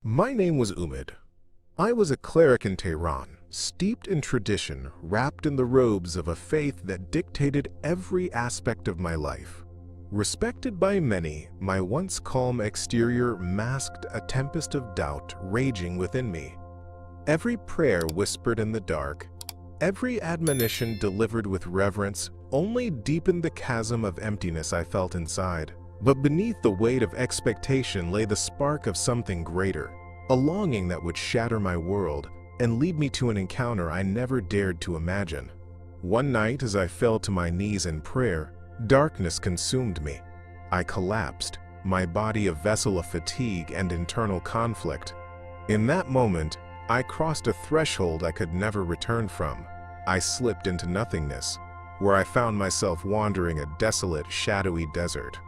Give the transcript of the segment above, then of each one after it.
My name was Umid. I was a cleric in Tehran, steeped in tradition, wrapped in the robes of a faith that dictated every aspect of my life. Respected by many, my once calm exterior masked a tempest of doubt raging within me. Every prayer whispered in the dark, every admonition delivered with reverence, only deepened the chasm of emptiness I felt inside. But beneath the weight of expectation lay the spark of something greater, a longing that would shatter my world and lead me to an encounter I never dared to imagine. One night, as I fell to my knees in prayer, darkness consumed me. I collapsed, my body a vessel of fatigue and internal conflict. In that moment, I crossed a threshold I could never return from. I slipped into nothingness, where I found myself wandering a desolate, shadowy desert.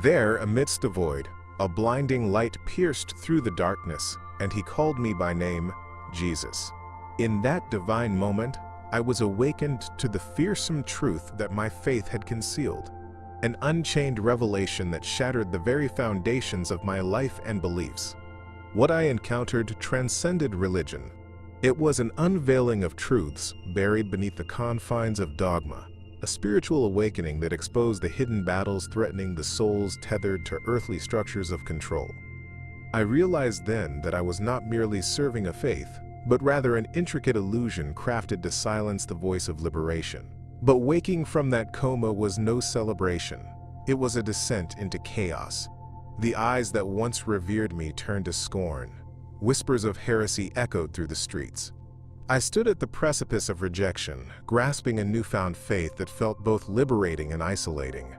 There, amidst the void, a blinding light pierced through the darkness, and he called me by name, Jesus. In that divine moment, I was awakened to the fearsome truth that my faith had concealed, an unchained revelation that shattered the very foundations of my life and beliefs. What I encountered transcended religion. It was an unveiling of truths buried beneath the confines of dogma, a spiritual awakening that exposed the hidden battles threatening the souls tethered to earthly structures of control. I realized then that I was not merely serving a faith, but rather an intricate illusion crafted to silence the voice of liberation. But waking from that coma was no celebration. It was a descent into chaos. The eyes that once revered me turned to scorn. Whispers of heresy echoed through the streets. I stood at the precipice of rejection, grasping a newfound faith that felt both liberating and isolating.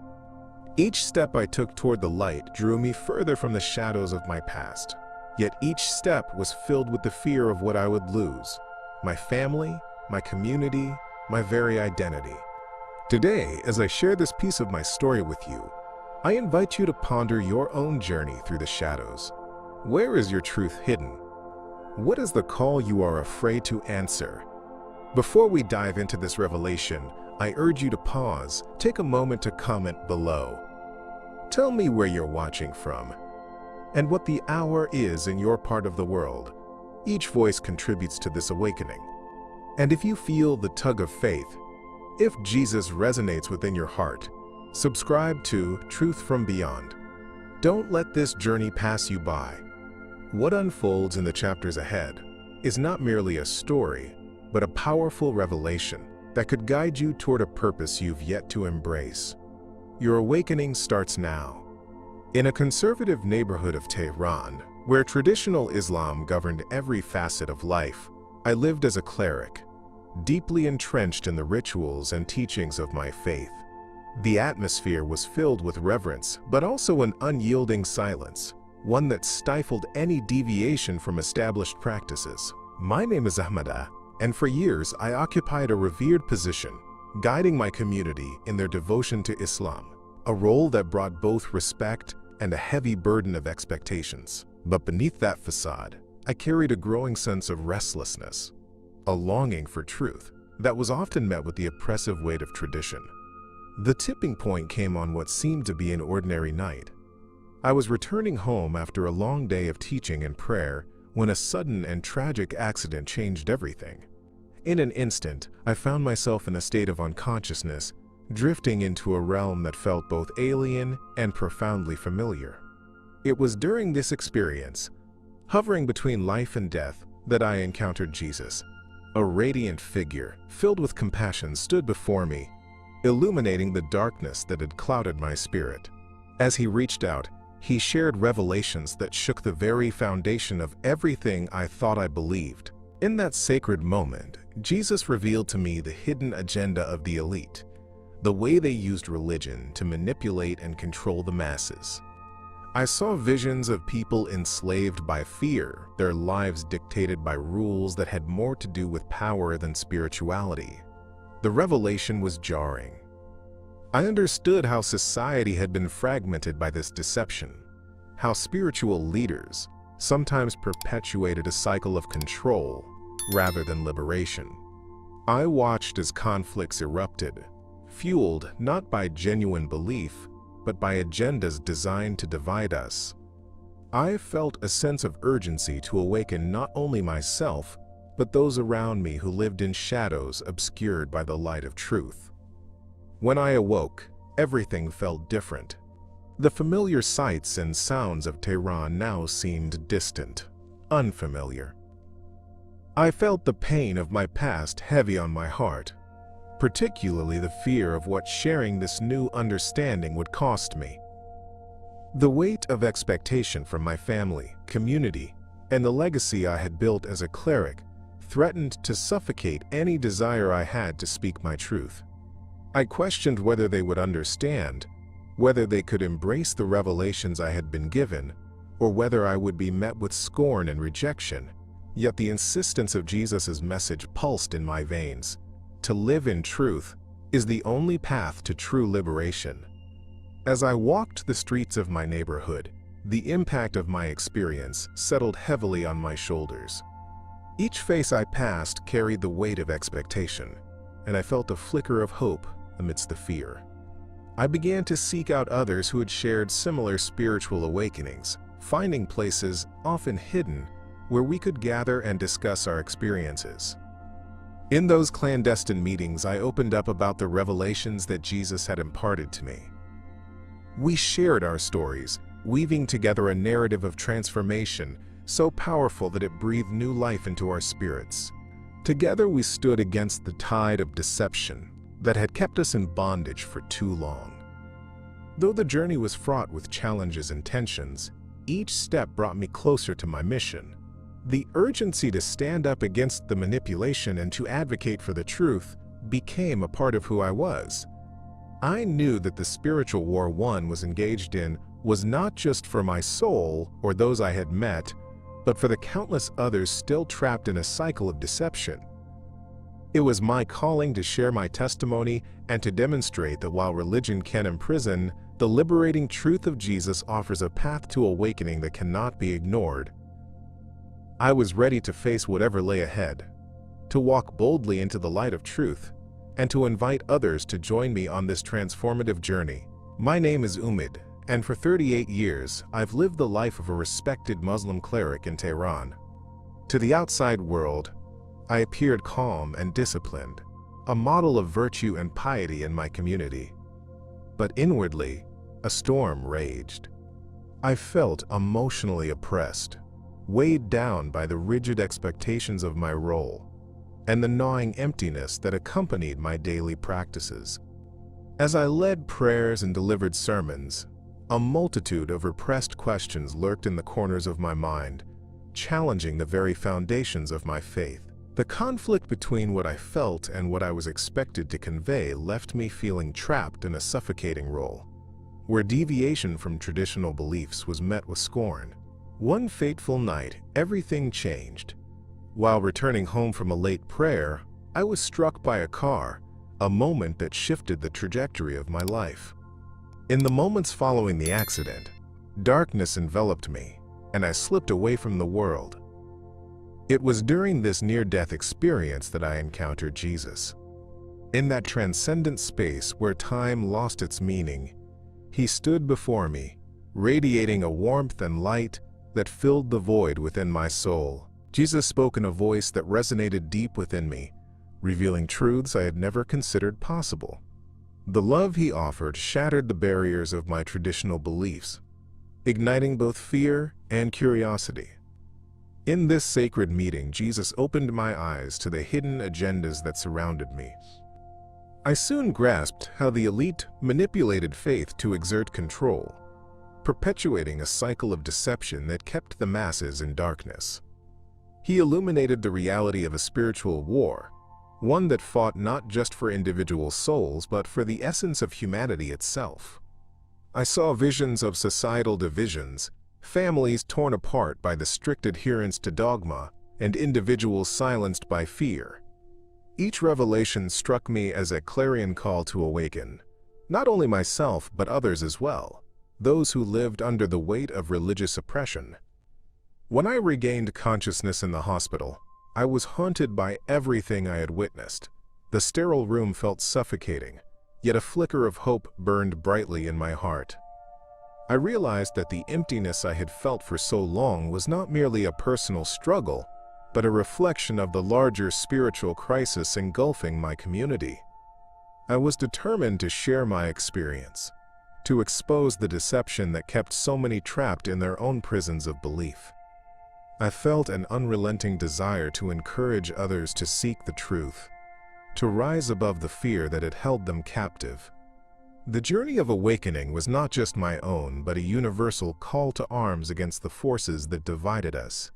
Each step I took toward the light drew me further from the shadows of my past. Yet each step was filled with the fear of what I would lose: my family, my community, my very identity. Today, as I share this piece of my story with you, I invite you to ponder your own journey through the shadows. Where is your truth hidden? What is the call you are afraid to answer? Before we dive into this revelation, I urge you to pause, take a moment to comment below. Tell me where you're watching from, and what the hour is in your part of the world. Each voice contributes to this awakening. And if you feel the tug of faith, if Jesus resonates within your heart, subscribe to Truth from Beyond. Don't let this journey pass you by. What unfolds in the chapters ahead is not merely a story, but a powerful revelation that could guide you toward a purpose you've yet to embrace. Your awakening starts now. In a conservative neighborhood of Tehran, where traditional Islam governed every facet of life, I lived as a cleric, deeply entrenched in the rituals and teachings of my faith. The atmosphere was filled with reverence, but also an unyielding silence, one that stifled any deviation from established practices. My name is Ahmada, and for years I occupied a revered position, guiding my community in their devotion to Islam, a role that brought both respect and a heavy burden of expectations. But beneath that facade, I carried a growing sense of restlessness, a longing for truth that was often met with the oppressive weight of tradition. The tipping point came on what seemed to be an ordinary night. I was returning home after a long day of teaching and prayer when a sudden and tragic accident changed everything. In an instant, I found myself in a state of unconsciousness, drifting into a realm that felt both alien and profoundly familiar. It was during this experience, hovering between life and death, that I encountered Jesus. A radiant figure, filled with compassion, stood before me, illuminating the darkness that had clouded my spirit. As he reached out, he shared revelations that shook the very foundation of everything I thought I believed. In that sacred moment, Jesus revealed to me the hidden agenda of the elite, the way they used religion to manipulate and control the masses. I saw visions of people enslaved by fear, their lives dictated by rules that had more to do with power than spirituality. The revelation was jarring. I understood how society had been fragmented by this deception, how spiritual leaders sometimes perpetuated a cycle of control rather than liberation. I watched as conflicts erupted, fueled not by genuine belief, but by agendas designed to divide us. I felt a sense of urgency to awaken not only myself, but those around me who lived in shadows obscured by the light of truth. When I awoke, everything felt different. The familiar sights and sounds of Tehran now seemed distant, unfamiliar. I felt the pain of my past heavy on my heart, particularly the fear of what sharing this new understanding would cost me. The weight of expectation from my family, community, and the legacy I had built as a cleric threatened to suffocate any desire I had to speak my truth. I questioned whether they would understand, whether they could embrace the revelations I had been given, or whether I would be met with scorn and rejection. Yet the insistence of Jesus' message pulsed in my veins. To live in truth is the only path to true liberation. As I walked the streets of my neighborhood, the impact of my experience settled heavily on my shoulders. Each face I passed carried the weight of expectation, and I felt a flicker of hope amidst the fear. I began to seek out others who had shared similar spiritual awakenings, finding places, often hidden, where we could gather and discuss our experiences. In those clandestine meetings, I opened up about the revelations that Jesus had imparted to me. We shared our stories, weaving together a narrative of transformation so powerful that it breathed new life into our spirits. Together we stood against the tide of deception that had kept us in bondage for too long. Though the journey was fraught with challenges and tensions, each step brought me closer to my mission. The urgency to stand up against the manipulation and to advocate for the truth became a part of who I was. I knew that the spiritual war one was engaged in was not just for my soul or those I had met, but for the countless others still trapped in a cycle of deception. It was my calling to share my testimony and to demonstrate that while religion can imprison, the liberating truth of Jesus offers a path to awakening that cannot be ignored. I was ready to face whatever lay ahead, to walk boldly into the light of truth, and to invite others to join me on this transformative journey. My name is Umid, and for 38 years, I've lived the life of a respected Muslim cleric in Tehran. To the outside world, I appeared calm and disciplined, a model of virtue and piety in my community. But inwardly, a storm raged. I felt emotionally oppressed, weighed down by the rigid expectations of my role, and the gnawing emptiness that accompanied my daily practices. As I led prayers and delivered sermons, a multitude of repressed questions lurked in the corners of my mind, challenging the very foundations of my faith. The conflict between what I felt and what I was expected to convey left me feeling trapped in a suffocating role, where deviation from traditional beliefs was met with scorn. One fateful night, everything changed. While returning home from a late prayer, I was struck by a car, a moment that shifted the trajectory of my life. In the moments following the accident, darkness enveloped me, and I slipped away from the world. It was during this near-death experience that I encountered Jesus. In that transcendent space where time lost its meaning, he stood before me, radiating a warmth and light that filled the void within my soul. Jesus spoke in a voice that resonated deep within me, revealing truths I had never considered possible. The love he offered shattered the barriers of my traditional beliefs, igniting both fear and curiosity. In this sacred meeting, Jesus opened my eyes to the hidden agendas that surrounded me. I soon grasped how the elite manipulated faith to exert control, perpetuating a cycle of deception that kept the masses in darkness. He illuminated the reality of a spiritual war, one that fought not just for individual souls but for the essence of humanity itself. I saw visions of societal divisions, families torn apart by the strict adherence to dogma, and individuals silenced by fear. Each revelation struck me as a clarion call to awaken, not only myself but others as well, those who lived under the weight of religious oppression. When I regained consciousness in the hospital, I was haunted by everything I had witnessed. The sterile room felt suffocating, yet a flicker of hope burned brightly in my heart. I realized that the emptiness I had felt for so long was not merely a personal struggle, but a reflection of the larger spiritual crisis engulfing my community. I was determined to share my experience, to expose the deception that kept so many trapped in their own prisons of belief. I felt an unrelenting desire to encourage others to seek the truth, to rise above the fear that had held them captive. The journey of awakening was not just my own, but a universal call to arms against the forces that divided us.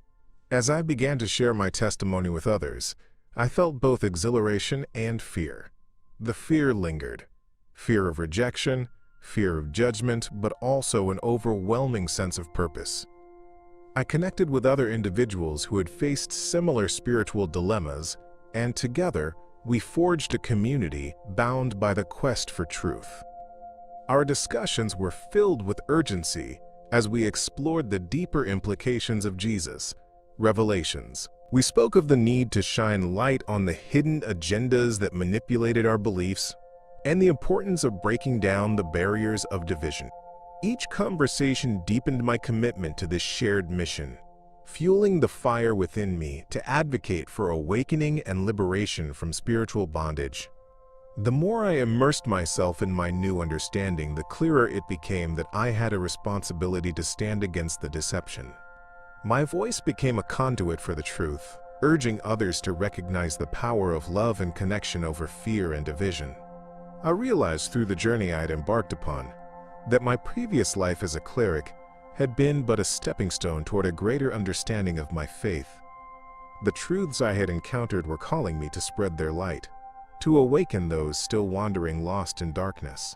As I began to share my testimony with others, I felt both exhilaration and fear. The fear lingered. Fear of rejection, fear of judgment, but also an overwhelming sense of purpose. I connected with other individuals who had faced similar spiritual dilemmas, and together, we forged a community bound by the quest for truth. Our discussions were filled with urgency as we explored the deeper implications of Jesus' revelations. We spoke of the need to shine light on the hidden agendas that manipulated our beliefs, and the importance of breaking down the barriers of division. Each conversation deepened my commitment to this shared mission, fueling the fire within me to advocate for awakening and liberation from spiritual bondage. The more I immersed myself in my new understanding, the clearer it became that I had a responsibility to stand against the deception. My voice became a conduit for the truth, urging others to recognize the power of love and connection over fear and division. I realized through the journey I had embarked upon that my previous life as a cleric had been but a stepping stone toward a greater understanding of my faith. The truths I had encountered were calling me to spread their light, to awaken those still wandering lost in darkness.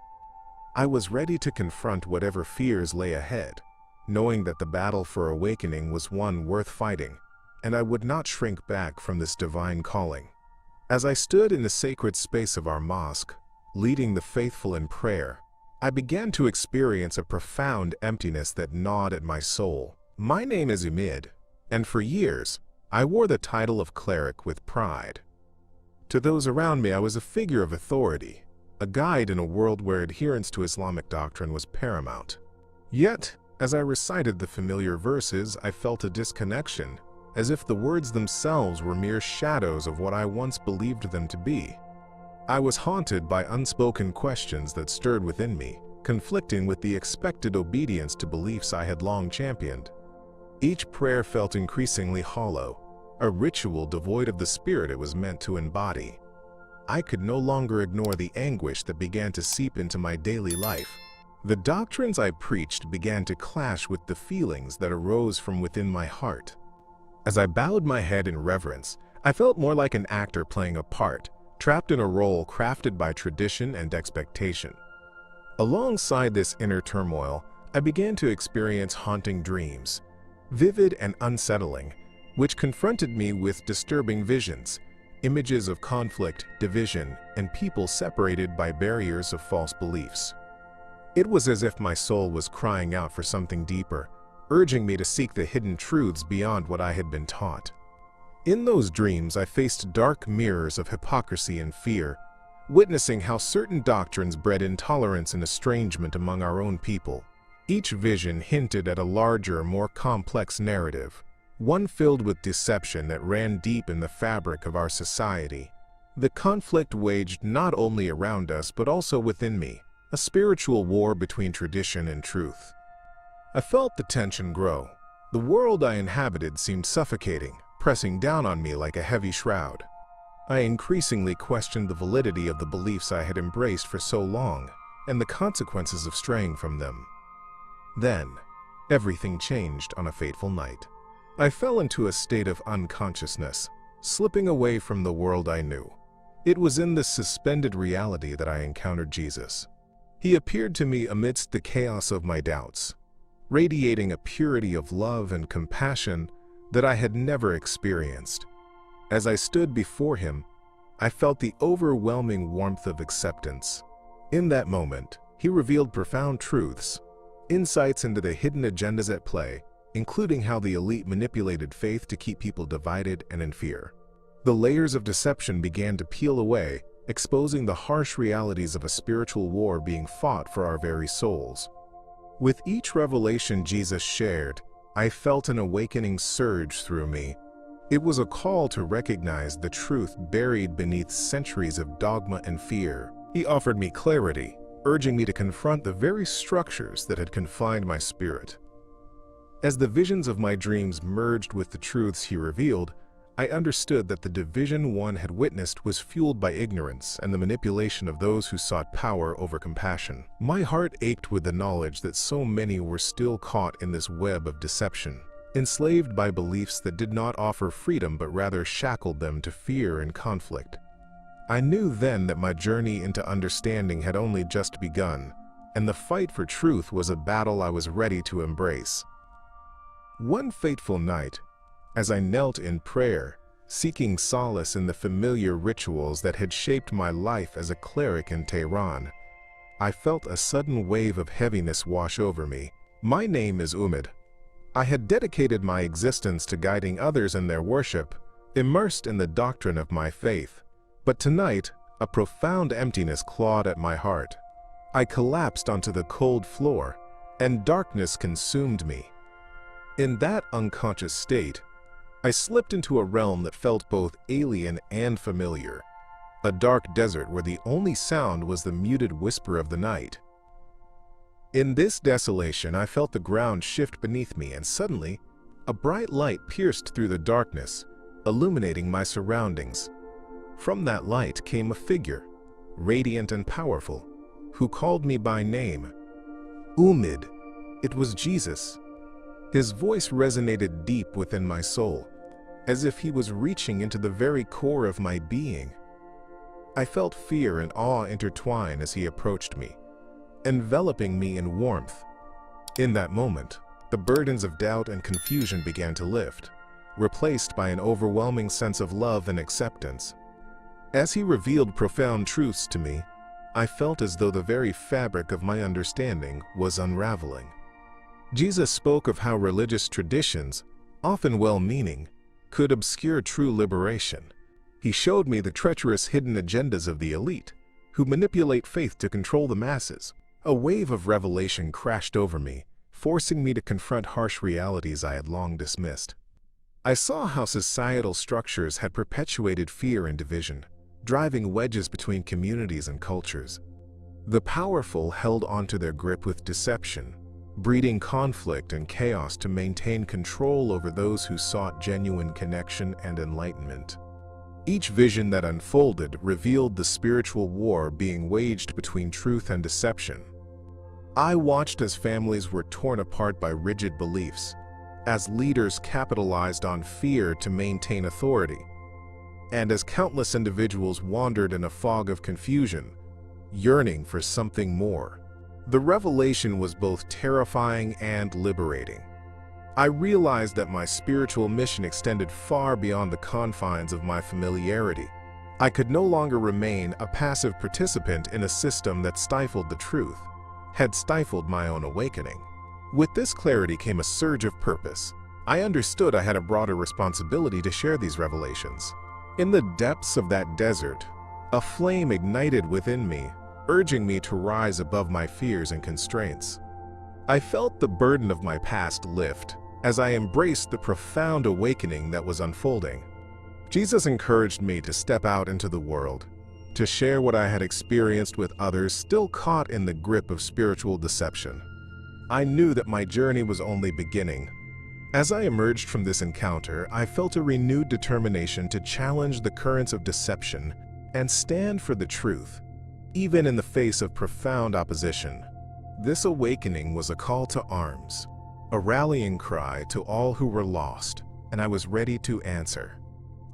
I was ready to confront whatever fears lay ahead, knowing that the battle for awakening was one worth fighting, and I would not shrink back from this divine calling. As I stood in the sacred space of our mosque, leading the faithful in prayer, I began to experience a profound emptiness that gnawed at my soul. My name is Umid, and for years, I wore the title of cleric with pride. To those around me, I was a figure of authority, a guide in a world where adherence to Islamic doctrine was paramount. Yet, as I recited the familiar verses, I felt a disconnection, as if the words themselves were mere shadows of what I once believed them to be. I was haunted by unspoken questions that stirred within me, conflicting with the expected obedience to beliefs I had long championed. Each prayer felt increasingly hollow, a ritual devoid of the spirit it was meant to embody. I could no longer ignore the anguish that began to seep into my daily life. The doctrines I preached began to clash with the feelings that arose from within my heart. As I bowed my head in reverence, I felt more like an actor playing a part, trapped in a role crafted by tradition and expectation. Alongside this inner turmoil, I began to experience haunting dreams, vivid and unsettling, which confronted me with disturbing visions, images of conflict, division, and people separated by barriers of false beliefs. It was as if my soul was crying out for something deeper, urging me to seek the hidden truths beyond what I had been taught. In those dreams, I faced dark mirrors of hypocrisy and fear, witnessing how certain doctrines bred intolerance and estrangement among our own people. Each vision hinted at a larger, more complex narrative, one filled with deception that ran deep in the fabric of our society. The conflict waged not only around us but also within me, a spiritual war between tradition and truth. I felt the tension grow. The world I inhabited seemed suffocating, pressing down on me like a heavy shroud. I increasingly questioned the validity of the beliefs I had embraced for so long, and the consequences of straying from them. Then, everything changed on a fateful night. I fell into a state of unconsciousness, slipping away from the world I knew. It was in this suspended reality that I encountered Jesus. He appeared to me amidst the chaos of my doubts, radiating a purity of love and compassion that I had never experienced. As I stood before him, I felt the overwhelming warmth of acceptance. In that moment, he revealed profound truths, insights into the hidden agendas at play, including how the elite manipulated faith to keep people divided and in fear. The layers of deception began to peel away, exposing the harsh realities of a spiritual war being fought for our very souls. With each revelation Jesus shared, I felt an awakening surge through me. It was a call to recognize the truth buried beneath centuries of dogma and fear. He offered me clarity, urging me to confront the very structures that had confined my spirit. As the visions of my dreams merged with the truths he revealed, I understood that the division one had witnessed was fueled by ignorance and the manipulation of those who sought power over compassion. My heart ached with the knowledge that so many were still caught in this web of deception, enslaved by beliefs that did not offer freedom but rather shackled them to fear and conflict. I knew then that my journey into understanding had only just begun, and the fight for truth was a battle I was ready to embrace. One fateful night, as I knelt in prayer, seeking solace in the familiar rituals that had shaped my life as a cleric in Tehran, I felt a sudden wave of heaviness wash over me. My name is Umid. I had dedicated my existence to guiding others in their worship, immersed in the doctrine of my faith. But tonight, a profound emptiness clawed at my heart. I collapsed onto the cold floor, and darkness consumed me. In that unconscious state, I slipped into a realm that felt both alien and familiar, a dark desert where the only sound was the muted whisper of the night. In this desolation, I felt the ground shift beneath me, and suddenly, a bright light pierced through the darkness, illuminating my surroundings. From that light came a figure, radiant and powerful, who called me by name. Umid. It was Jesus. His voice resonated deep within my soul, as if he was reaching into the very core of my being. I felt fear and awe intertwine as he approached me, enveloping me in warmth. In that moment, the burdens of doubt and confusion began to lift, replaced by an overwhelming sense of love and acceptance. As he revealed profound truths to me, I felt as though the very fabric of my understanding was unraveling. Jesus spoke of how religious traditions, often well-meaning, could obscure true liberation. He showed me the treacherous hidden agendas of the elite, who manipulate faith to control the masses. A wave of revelation crashed over me, forcing me to confront harsh realities I had long dismissed. I saw how societal structures had perpetuated fear and division, driving wedges between communities and cultures. The powerful held onto their grip with deception, breeding conflict and chaos to maintain control over those who sought genuine connection and enlightenment. Each vision that unfolded revealed the spiritual war being waged between truth and deception. I watched as families were torn apart by rigid beliefs, as leaders capitalized on fear to maintain authority, and as countless individuals wandered in a fog of confusion, yearning for something more. The revelation was both terrifying and liberating. I realized that my spiritual mission extended far beyond the confines of my familiarity. I could no longer remain a passive participant in a system that stifled the truth, had stifled my own awakening. With this clarity came a surge of purpose. I understood I had a broader responsibility to share these revelations. In the depths of that desert, a flame ignited within me, urging me to rise above my fears and constraints. I felt the burden of my past lift as I embraced the profound awakening that was unfolding. Jesus encouraged me to step out into the world, to share what I had experienced with others still caught in the grip of spiritual deception. I knew that my journey was only beginning. As I emerged from this encounter, I felt a renewed determination to challenge the currents of deception and stand for the truth, even in the face of profound opposition. This awakening was a call to arms, a rallying cry to all who were lost, and I was ready to answer.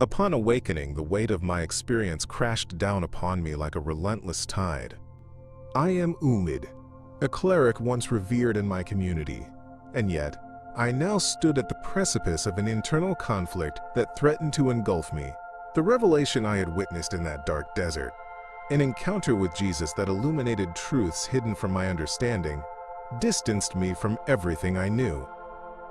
Upon awakening, the weight of my experience crashed down upon me like a relentless tide. I am Umid, a cleric once revered in my community, and yet I now stood at the precipice of an internal conflict that threatened to engulf me. The revelation I had witnessed in that dark desert, an encounter with Jesus that illuminated truths hidden from my understanding, distanced me from everything I knew.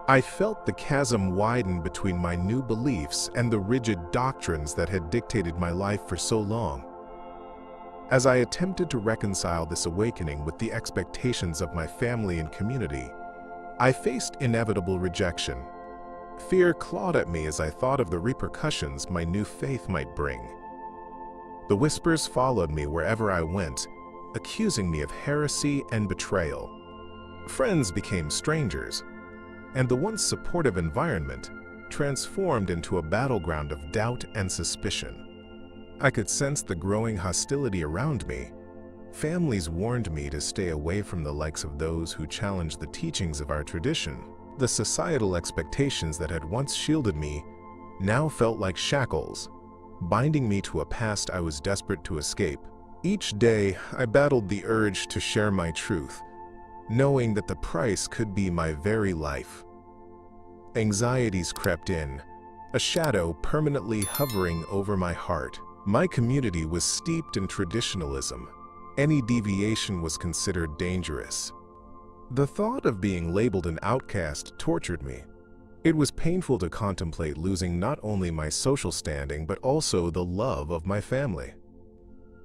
I felt the chasm widen between my new beliefs and the rigid doctrines that had dictated my life for so long. As I attempted to reconcile this awakening with the expectations of my family and community, I faced inevitable rejection. Fear clawed at me as I thought of the repercussions my new faith might bring. The whispers followed me wherever I went, accusing me of heresy and betrayal. Friends became strangers, and the once supportive environment transformed into a battleground of doubt and suspicion. I could sense the growing hostility around me. Families warned me to stay away from the likes of those who challenged the teachings of our tradition. The societal expectations that had once shielded me now felt like shackles, binding me to a past I was desperate to escape. Each day, I battled the urge to share my truth, knowing that the price could be my very life. Anxieties crept in, a shadow permanently hovering over my heart. My community was steeped in traditionalism. Any deviation was considered dangerous. The thought of being labeled an outcast tortured me. It was painful to contemplate losing not only my social standing but also the love of my family.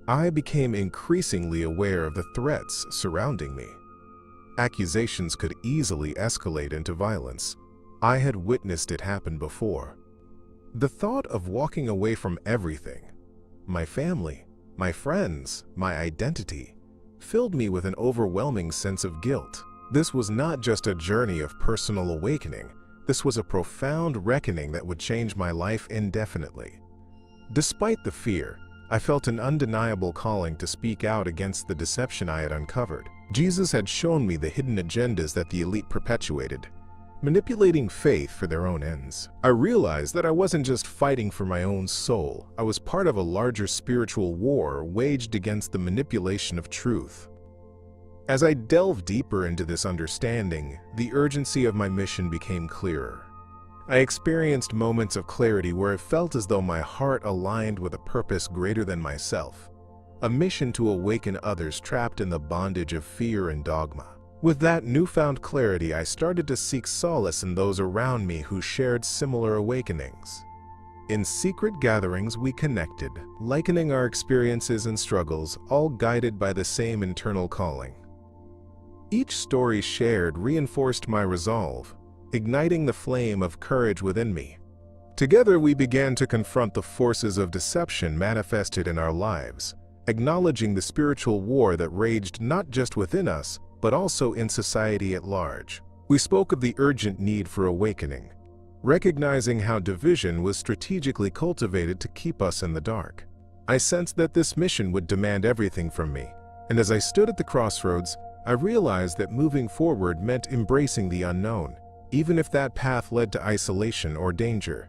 I became increasingly aware of the threats surrounding me. Accusations could easily escalate into violence. I had witnessed it happen before. The thought of walking away from everything, my family, my friends, my identity, filled me with an overwhelming sense of guilt. This was not just a journey of personal awakening. This was a profound reckoning that would change my life indefinitely. Despite the fear, I felt an undeniable calling to speak out against the deception I had uncovered. Jesus had shown me the hidden agendas that the elite perpetuated, manipulating faith for their own ends. I realized that I wasn't just fighting for my own soul. I was part of a larger spiritual war waged against the manipulation of truth. As I delved deeper into this understanding, the urgency of my mission became clearer. I experienced moments of clarity where it felt as though my heart aligned with a purpose greater than myself, a mission to awaken others trapped in the bondage of fear and dogma. With that newfound clarity, I started to seek solace in those around me who shared similar awakenings. In secret gatherings, we connected, likening our experiences and struggles, all guided by the same internal calling. Each story shared reinforced my resolve, igniting the flame of courage within me. Together, we began to confront the forces of deception manifested in our lives, acknowledging the spiritual war that raged not just within us, but also in society at large. We spoke of the urgent need for awakening, recognizing how division was strategically cultivated to keep us in the dark. I sensed that this mission would demand everything from me, and as I stood at the crossroads, I realized that moving forward meant embracing the unknown, even if that path led to isolation or danger.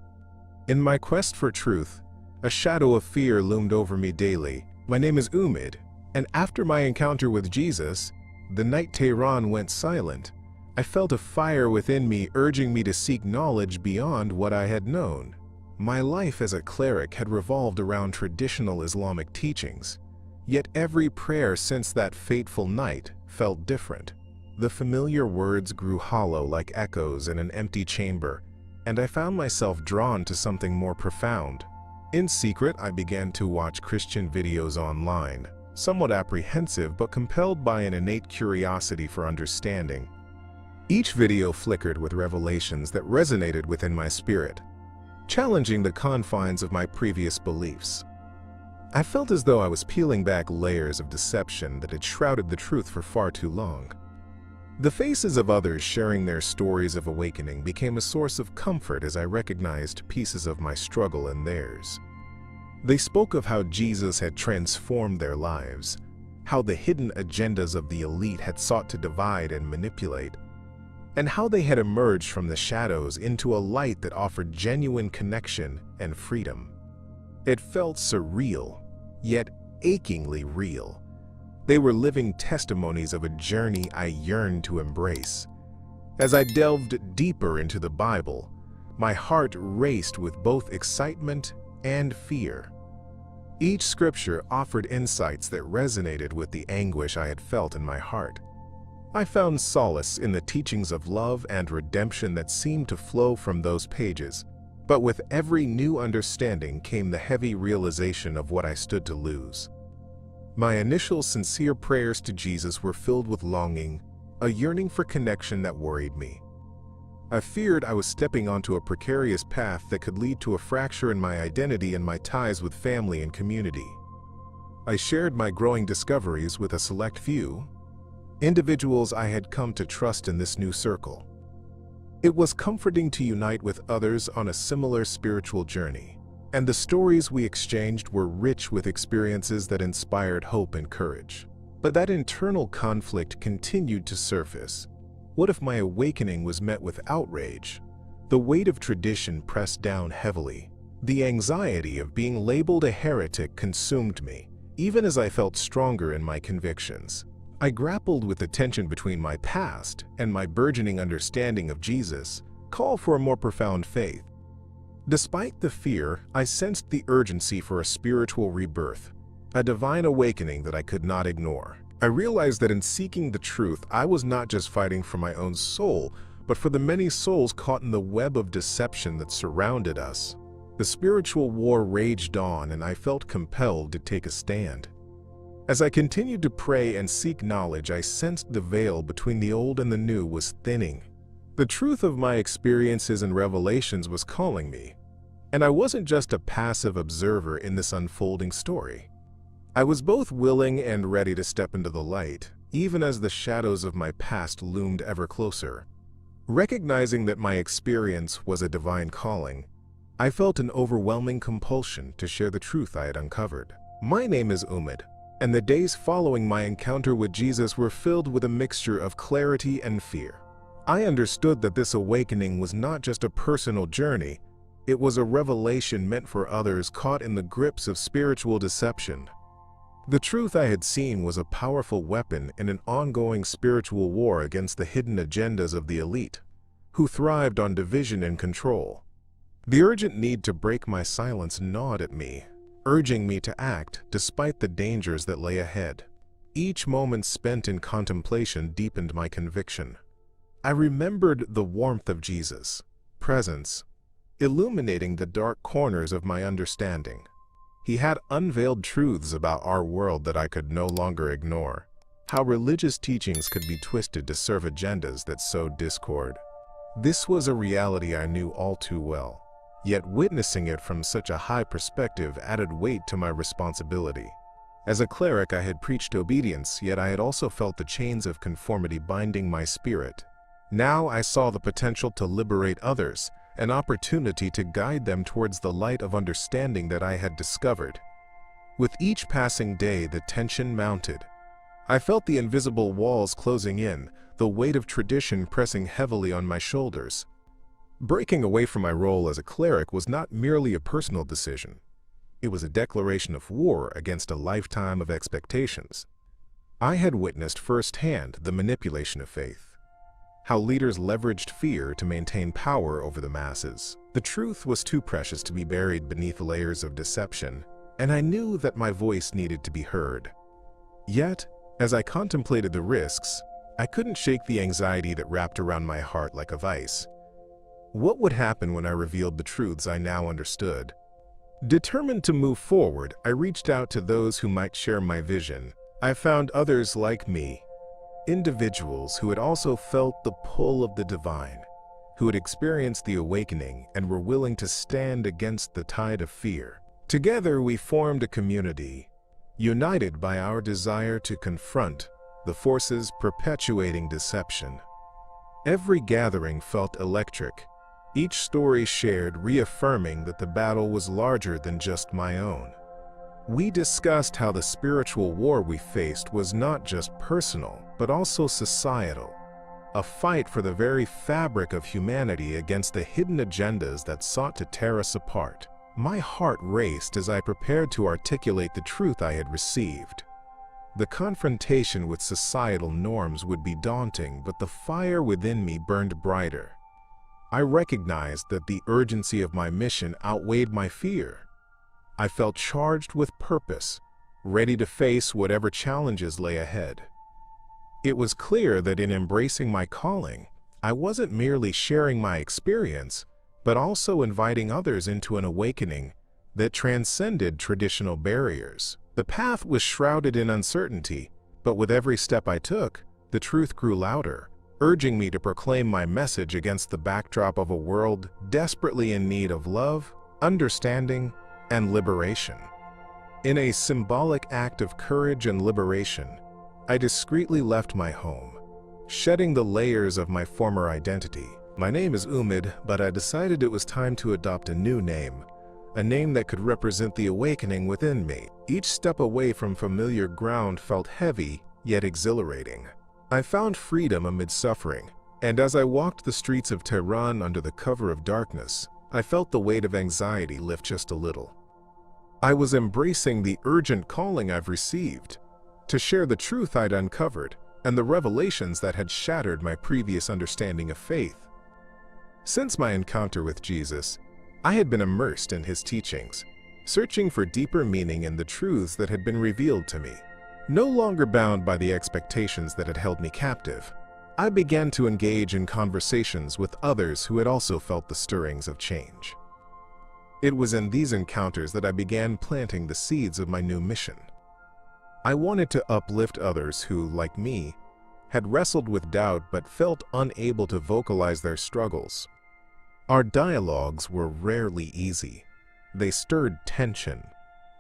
In my quest for truth, a shadow of fear loomed over me daily. My name is Umid, and after my encounter with Jesus, the night Tehran went silent, I felt a fire within me urging me to seek knowledge beyond what I had known. My life as a cleric had revolved around traditional Islamic teachings, yet every prayer since that fateful night felt different. The familiar words grew hollow like echoes in an empty chamber, and I found myself drawn to something more profound. In secret, I began to watch Christian videos online, somewhat apprehensive but compelled by an innate curiosity for understanding. Each video flickered with revelations that resonated within my spirit, challenging the confines of my previous beliefs. I felt as though I was peeling back layers of deception that had shrouded the truth for far too long. The faces of others sharing their stories of awakening became a source of comfort as I recognized pieces of my struggle in theirs. They spoke of how Jesus had transformed their lives, how the hidden agendas of the elite had sought to divide and manipulate, and how they had emerged from the shadows into a light that offered genuine connection and freedom. It felt surreal, yet achingly real. They were living testimonies of a journey I yearned to embrace. As I delved deeper into the Bible, my heart raced with both excitement and fear. Each scripture offered insights that resonated with the anguish I had felt in my heart. I found solace in the teachings of love and redemption that seemed to flow from those pages, but with every new understanding came the heavy realization of what I stood to lose. My initial sincere prayers to Jesus were filled with longing, a yearning for connection that worried me. I feared I was stepping onto a precarious path that could lead to a fracture in my identity and my ties with family and community. I shared my growing discoveries with a select few, individuals I had come to trust in this new circle. It was comforting to unite with others on a similar spiritual journey, and the stories we exchanged were rich with experiences that inspired hope and courage. But that internal conflict continued to surface. What if my awakening was met with outrage? The weight of tradition pressed down heavily. The anxiety of being labeled a heretic consumed me, even as I felt stronger in my convictions. I grappled with the tension between my past and my burgeoning understanding of Jesus' call for a more profound faith. Despite the fear, I sensed the urgency for a spiritual rebirth, a divine awakening that I could not ignore. I realized that in seeking the truth, I was not just fighting for my own soul, but for the many souls caught in the web of deception that surrounded us. The spiritual war raged on, and I felt compelled to take a stand. As I continued to pray and seek knowledge, I sensed the veil between the old and the new was thinning. The truth of my experiences and revelations was calling me, and I wasn't just a passive observer in this unfolding story. I was both willing and ready to step into the light, even as the shadows of my past loomed ever closer. Recognizing that my experience was a divine calling, I felt an overwhelming compulsion to share the truth I had uncovered. My name is Umid, and the days following my encounter with Jesus were filled with a mixture of clarity and fear. I understood that this awakening was not just a personal journey, it was a revelation meant for others caught in the grips of spiritual deception. The truth I had seen was a powerful weapon in an ongoing spiritual war against the hidden agendas of the elite, who thrived on division and control. The urgent need to break my silence gnawed at me, urging me to act despite the dangers that lay ahead. Each moment spent in contemplation deepened my conviction. I remembered the warmth of Jesus' presence, illuminating the dark corners of my understanding. He had unveiled truths about our world that I could no longer ignore. How religious teachings could be twisted to serve agendas that sowed discord. This was a reality I knew all too well, yet witnessing it from such a high perspective added weight to my responsibility. As a cleric, I had preached obedience, yet I had also felt the chains of conformity binding my spirit. Now I saw the potential to liberate others, an opportunity to guide them towards the light of understanding that I had discovered. With each passing day, the tension mounted. I felt the invisible walls closing in, the weight of tradition pressing heavily on my shoulders. Breaking away from my role as a cleric was not merely a personal decision. It was a declaration of war against a lifetime of expectations. I had witnessed firsthand the manipulation of faith, how leaders leveraged fear to maintain power over the masses. The truth was too precious to be buried beneath layers of deception, and I knew that my voice needed to be heard. Yet, as I contemplated the risks, I couldn't shake the anxiety that wrapped around my heart like a vice. What would happen when I revealed the truths I now understood? Determined to move forward, I reached out to those who might share my vision. I found others like me, individuals who had also felt the pull of the divine, who had experienced the awakening and were willing to stand against the tide of fear. Together we formed a community, united by our desire to confront the forces perpetuating deception. Every gathering felt electric, each story shared reaffirming that the battle was larger than just my own. We discussed how the spiritual war we faced was not just personal, but also societal, a fight for the very fabric of humanity against the hidden agendas that sought to tear us apart. My heart raced as I prepared to articulate the truth I had received. The confrontation with societal norms would be daunting, but the fire within me burned brighter. I recognized that the urgency of my mission outweighed my fear. I felt charged with purpose, ready to face whatever challenges lay ahead. It was clear that in embracing my calling, I wasn't merely sharing my experience, but also inviting others into an awakening that transcended traditional barriers. The path was shrouded in uncertainty, but with every step I took, the truth grew louder, urging me to proclaim my message against the backdrop of a world desperately in need of love, understanding, and liberation. In a symbolic act of courage and liberation, I discreetly left my home, shedding the layers of my former identity. My name is Umid, but I decided it was time to adopt a new name, a name that could represent the awakening within me. Each step away from familiar ground felt heavy, yet exhilarating. I found freedom amid suffering, and as I walked the streets of Tehran under the cover of darkness, I felt the weight of anxiety lift just a little. I was embracing the urgent calling I've received, to share the truth I'd uncovered and the revelations that had shattered my previous understanding of faith. Since my encounter with Jesus, I had been immersed in his teachings, searching for deeper meaning in the truths that had been revealed to me. No longer bound by the expectations that had held me captive, I began to engage in conversations with others who had also felt the stirrings of change. It was in these encounters that I began planting the seeds of my new mission. I wanted to uplift others who, like me, had wrestled with doubt but felt unable to vocalize their struggles. Our dialogues were rarely easy. They stirred tension,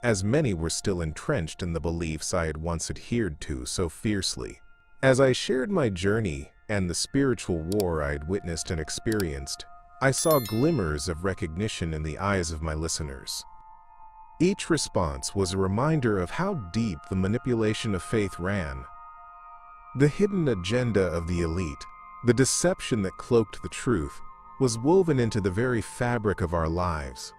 as many were still entrenched in the beliefs I had once adhered to so fiercely. As I shared my journey and the spiritual war I had witnessed and experienced, I saw glimmers of recognition in the eyes of my listeners. Each response was a reminder of how deep the manipulation of faith ran. The hidden agenda of the elite, the deception that cloaked the truth, was woven into the very fabric of our lives.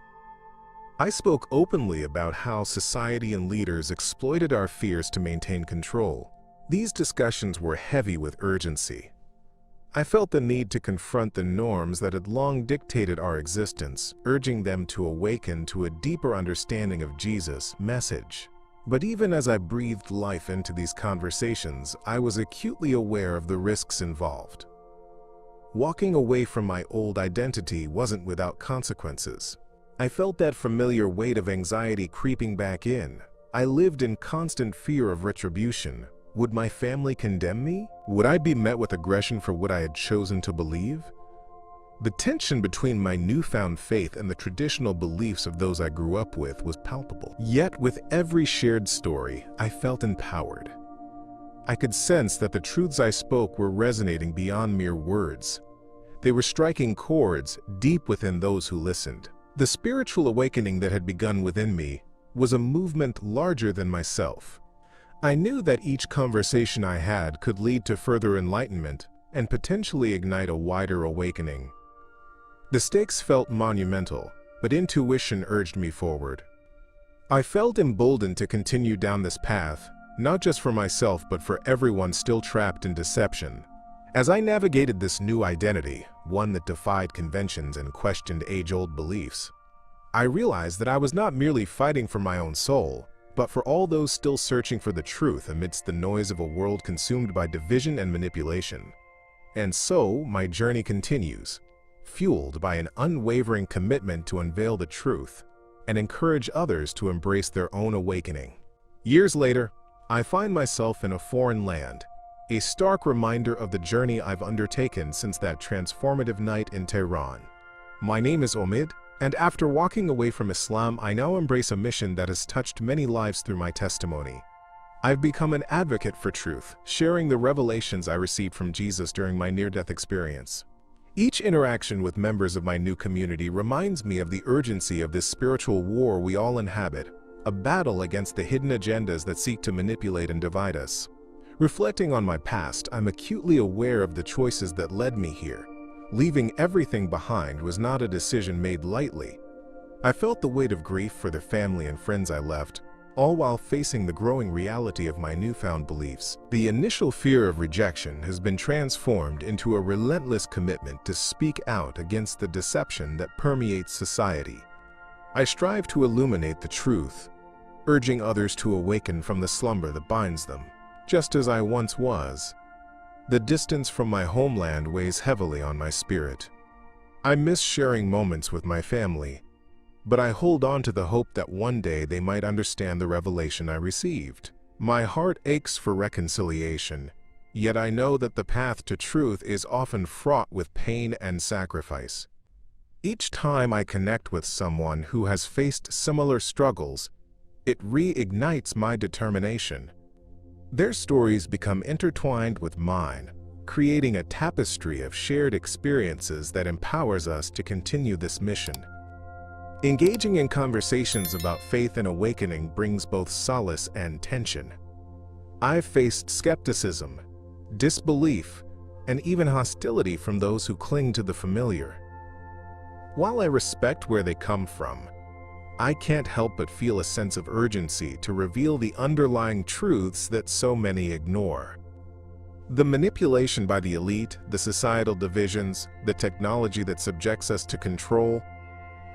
I spoke openly about how society and leaders exploited our fears to maintain control. These discussions were heavy with urgency. I felt the need to confront the norms that had long dictated our existence, urging them to awaken to a deeper understanding of Jesus' message. But even as I breathed life into these conversations, I was acutely aware of the risks involved. Walking away from my old identity wasn't without consequences. I felt that familiar weight of anxiety creeping back in. I lived in constant fear of retribution. Would my family condemn me? Would I be met with aggression for what I had chosen to believe? The tension between my newfound faith and the traditional beliefs of those I grew up with was palpable. Yet with every shared story, I felt empowered. I could sense that the truths I spoke were resonating beyond mere words. They were striking chords deep within those who listened. The spiritual awakening that had begun within me was a movement larger than myself. I knew that each conversation I had could lead to further enlightenment and potentially ignite a wider awakening. The stakes felt monumental, but intuition urged me forward. I felt emboldened to continue down this path, not just for myself but for everyone still trapped in deception. As I navigated this new identity, one that defied conventions and questioned age-old beliefs, I realized that I was not merely fighting for my own soul, but for all those still searching for the truth amidst the noise of a world consumed by division and manipulation. And so, my journey continues, fueled by an unwavering commitment to unveil the truth and encourage others to embrace their own awakening. Years later, I find myself in a foreign land, a stark reminder of the journey I've undertaken since that transformative night in Tehran. My name is Umid, and after walking away from Islam, I now embrace a mission that has touched many lives through my testimony. I've become an advocate for truth, sharing the revelations I received from Jesus during my near-death experience. Each interaction with members of my new community reminds me of the urgency of this spiritual war we all inhabit, a battle against the hidden agendas that seek to manipulate and divide us. Reflecting on my past, I'm acutely aware of the choices that led me here. Leaving everything behind was not a decision made lightly. I felt the weight of grief for the family and friends I left, all while facing the growing reality of my newfound beliefs. The initial fear of rejection has been transformed into a relentless commitment to speak out against the deception that permeates society. I strive to illuminate the truth, urging others to awaken from the slumber that binds them. Just as I once was, the distance from my homeland weighs heavily on my spirit. I miss sharing moments with my family, but I hold on to the hope that one day they might understand the revelation I received. My heart aches for reconciliation, yet I know that the path to truth is often fraught with pain and sacrifice. Each time I connect with someone who has faced similar struggles, it reignites my determination. Their stories become intertwined with mine, creating a tapestry of shared experiences that empowers us to continue this mission. Engaging in conversations about faith and awakening brings both solace and tension. I've faced skepticism, disbelief, and even hostility from those who cling to the familiar. While I respect where they come from, I can't help but feel a sense of urgency to reveal the underlying truths that so many ignore. The manipulation by the elite, the societal divisions, the technology that subjects us to control,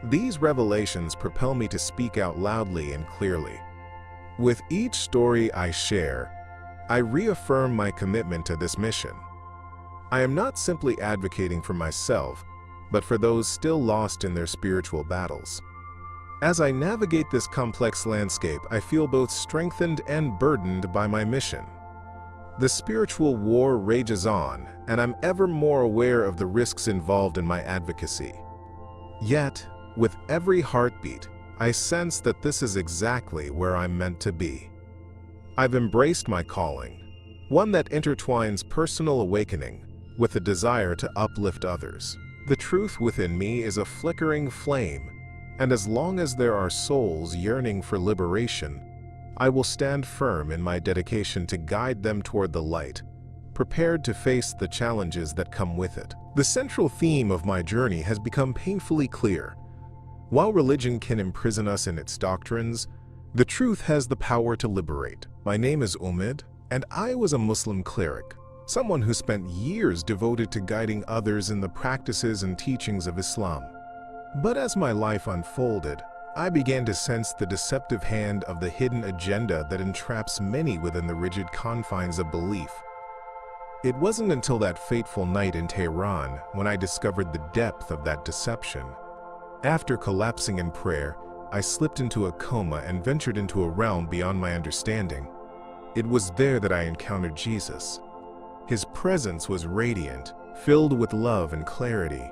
these revelations propel me to speak out loudly and clearly. With each story I share, I reaffirm my commitment to this mission. I am not simply advocating for myself, but for those still lost in their spiritual battles. As I navigate this complex landscape, I feel both strengthened and burdened by my mission. The spiritual war rages on, and I'm ever more aware of the risks involved in my advocacy. Yet, with every heartbeat, I sense that this is exactly where I'm meant to be. I've embraced my calling, one that intertwines personal awakening with a desire to uplift others. The truth within me is a flickering flame, and as long as there are souls yearning for liberation, I will stand firm in my dedication to guide them toward the light, prepared to face the challenges that come with it. The central theme of my journey has become painfully clear. While religion can imprison us in its doctrines, the truth has the power to liberate. My name is Umid, and I was a Muslim cleric, someone who spent years devoted to guiding others in the practices and teachings of Islam. But as my life unfolded, I began to sense the deceptive hand of the hidden agenda that entraps many within the rigid confines of belief. It wasn't until that fateful night in Tehran when I discovered the depth of that deception. After collapsing in prayer, I slipped into a coma and ventured into a realm beyond my understanding. It was there that I encountered Jesus. His presence was radiant, filled with love and clarity.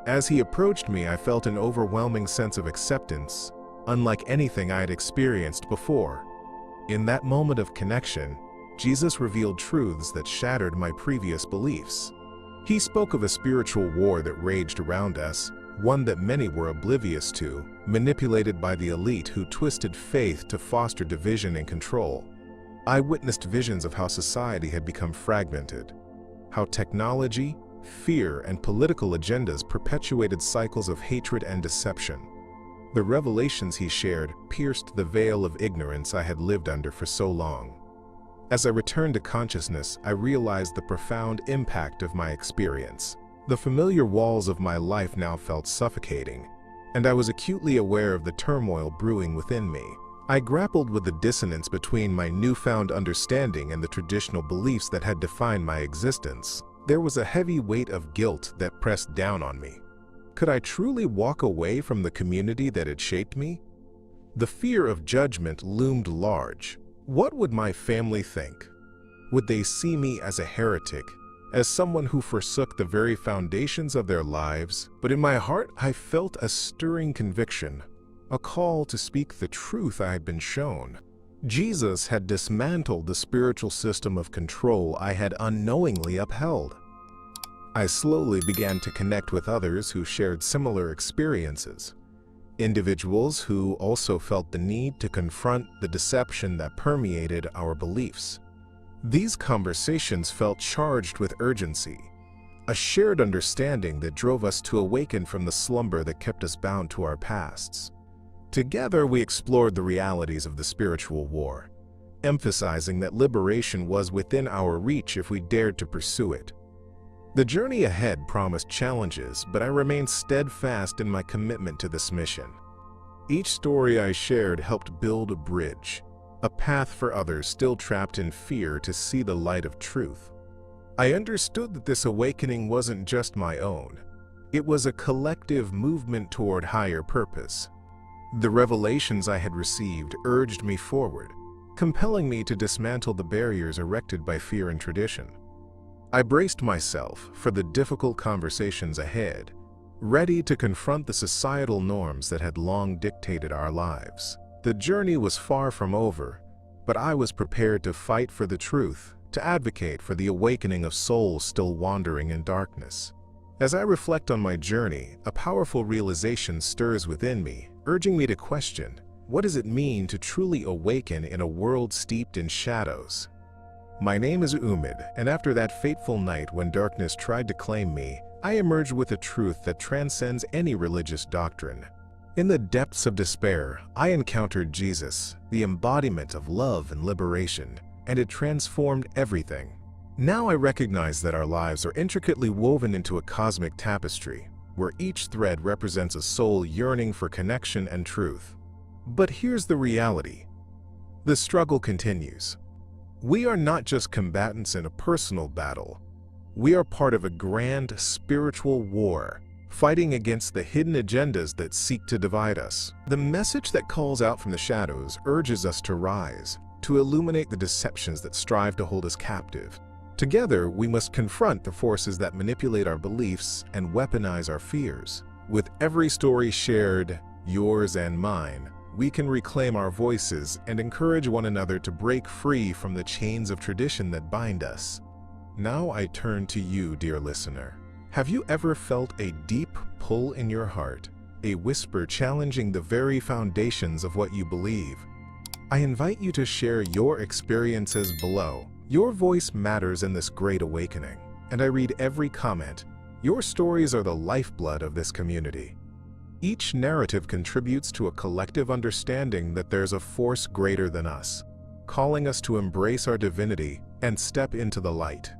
As he approached me, I felt an overwhelming sense of acceptance, unlike anything I had experienced before. In that moment of connection, Jesus revealed truths that shattered my previous beliefs. He spoke of a spiritual war that raged around us, one that many were oblivious to, manipulated by the elite who twisted faith to foster division and control. I witnessed visions of how society had become fragmented, how technology, fear, and political agendas perpetuated cycles of hatred and deception. The revelations he shared pierced the veil of ignorance I had lived under for so long. As I returned to consciousness, I realized the profound impact of my experience. The familiar walls of my life now felt suffocating, and I was acutely aware of the turmoil brewing within me. I grappled with the dissonance between my newfound understanding and the traditional beliefs that had defined my existence. There was a heavy weight of guilt that pressed down on me. Could I truly walk away from the community that had shaped me? The fear of judgment loomed large. What would my family think? Would they see me as a heretic, as someone who forsook the very foundations of their lives? But in my heart, I felt a stirring conviction, a call to speak the truth I had been shown. Jesus had dismantled the spiritual system of control I had unknowingly upheld. I slowly began to connect with others who shared similar experiences, individuals who also felt the need to confront the deception that permeated our beliefs. These conversations felt charged with urgency, a shared understanding that drove us to awaken from the slumber that kept us bound to our pasts. Together, we explored the realities of the spiritual war, emphasizing that liberation was within our reach if we dared to pursue it. The journey ahead promised challenges, but I remained steadfast in my commitment to this mission. Each story I shared helped build a bridge, a path for others still trapped in fear to see the light of truth. I understood that this awakening wasn't just my own. It was a collective movement toward higher purpose. The revelations I had received urged me forward, compelling me to dismantle the barriers erected by fear and tradition. I braced myself for the difficult conversations ahead, ready to confront the societal norms that had long dictated our lives. The journey was far from over, but I was prepared to fight for the truth, to advocate for the awakening of souls still wandering in darkness. As I reflect on my journey, a powerful realization stirs within me, urging me to question, what does it mean to truly awaken in a world steeped in shadows? My name is Umid, and after that fateful night when darkness tried to claim me, I emerged with a truth that transcends any religious doctrine. In the depths of despair, I encountered Jesus, the embodiment of love and liberation, and it transformed everything. Now I recognize that our lives are intricately woven into a cosmic tapestry, where each thread represents a soul yearning for connection and truth. But here's the reality. The struggle continues. We are not just combatants in a personal battle. We are part of a grand spiritual war, fighting against the hidden agendas that seek to divide us. The message that calls out from the shadows urges us to rise, to illuminate the deceptions that strive to hold us captive. Together, we must confront the forces that manipulate our beliefs and weaponize our fears. With every story shared, yours and mine, we can reclaim our voices and encourage one another to break free from the chains of tradition that bind us. Now I turn to you, dear listener. Have you ever felt a deep pull in your heart, a whisper challenging the very foundations of what you believe? I invite you to share your experiences below. Your voice matters in this great awakening, and I read every comment. Your stories are the lifeblood of this community. Each narrative contributes to a collective understanding that there's a force greater than us, calling us to embrace our divinity and step into the light.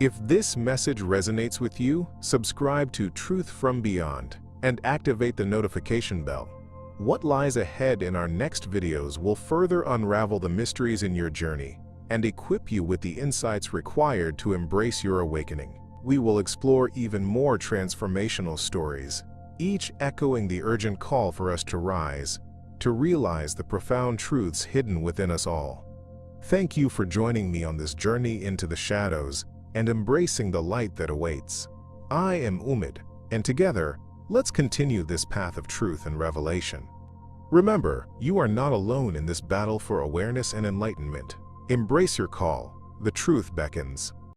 If this message resonates with you, subscribe to Truth from Beyond and activate the notification bell. What lies ahead in our next videos will further unravel the mysteries in your journey and equip you with the insights required to embrace your awakening. We will explore even more transformational stories, each echoing the urgent call for us to rise, to realize the profound truths hidden within us all. Thank you for joining me on this journey into the shadows and embracing the light that awaits. I am Umid, and together, let's continue this path of truth and revelation. Remember, you are not alone in this battle for awareness and enlightenment. Embrace your call. The truth beckons.